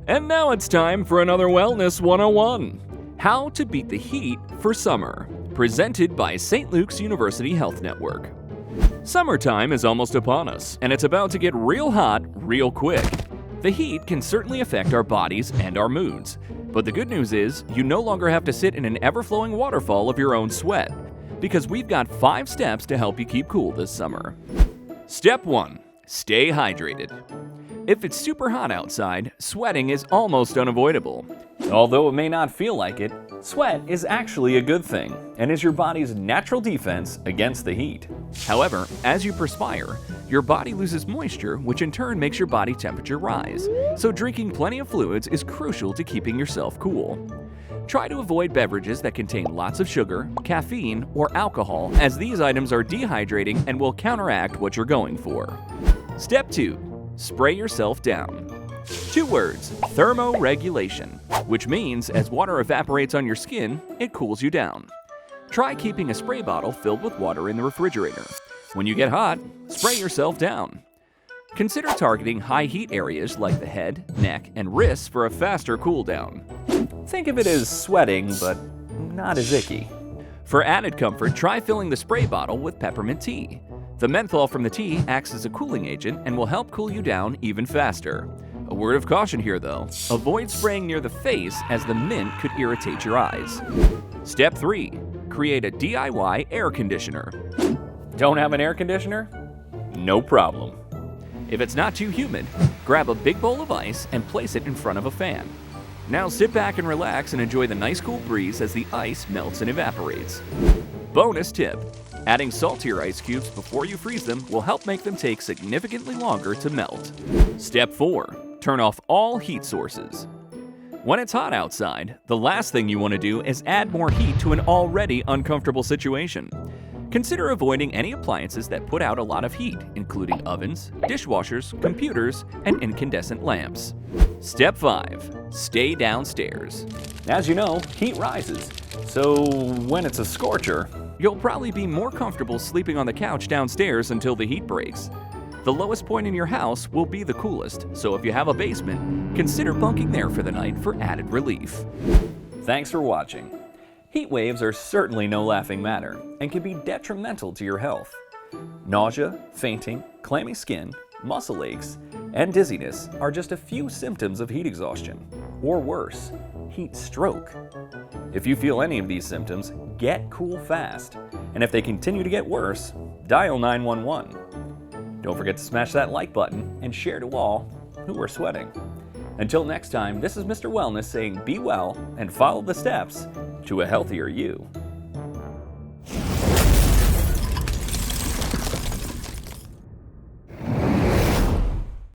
And now it's time for another Wellness 101. How to beat the heat for summer. Presented by St. Luke's University Health Network. Summertime is almost upon us, and it's about to get real hot real quick. The heat can certainly affect our bodies and our moods. But the good news is, you no longer have to sit in an ever-flowing waterfall of your own sweat, because we've got 5 steps to help you keep cool this summer. Step 1. Stay hydrated. If it's super hot outside, sweating is almost unavoidable. Although it may not feel like it, sweat is actually a good thing and is your body's natural defense against the heat. However, as you perspire, your body loses moisture, which in turn makes your body temperature rise. So drinking plenty of fluids is crucial to keeping yourself cool. Try to avoid beverages that contain lots of sugar, caffeine, or alcohol, as these items are dehydrating and will counteract what you're going for. Step 2. Spray yourself down. 2 words, thermoregulation, which means as water evaporates on your skin, it cools you down. Try keeping a spray bottle filled with water in the refrigerator. When you get hot, spray yourself down. Consider targeting high heat areas like the head, neck, and wrists for a faster cool down. Think of it as sweating, but not as icky. For added comfort, try filling the spray bottle with peppermint tea. The menthol from the tea acts as a cooling agent and will help cool you down even faster. A word of caution here though, avoid spraying near the face as the mint could irritate your eyes. Step 3. Create a DIY air conditioner. Don't have an air conditioner? No problem. If it's not too humid, grab a big bowl of ice and place it in front of a fan. Now sit back and relax and enjoy the nice cool breeze as the ice melts and evaporates. Bonus tip. Adding salt to your ice cubes before you freeze them will help make them take significantly longer to melt. Step 4. Turn off all heat sources. When it's hot outside, the last thing you want to do is add more heat to an already uncomfortable situation. Consider avoiding any appliances that put out a lot of heat, including ovens, dishwashers, computers, and incandescent lamps. Step 5. Stay downstairs. As you know, heat rises, so when it's a scorcher, you'll probably be more comfortable sleeping on the couch downstairs until the heat breaks. The lowest point in your house will be the coolest, so if you have a basement, consider bunking there for the night for added relief. Thanks for watching. Heat waves are certainly no laughing matter and can be detrimental to your health. Nausea, fainting, clammy skin, muscle aches, and dizziness are just a few symptoms of heat exhaustion, or worse, heat stroke. If you feel any of these symptoms, get cool fast, and if they continue to get worse, dial 911. Don't forget to smash that like button and share to all who are sweating. Until next time, this is Mr. Wellness saying be well and follow the steps to a healthier you.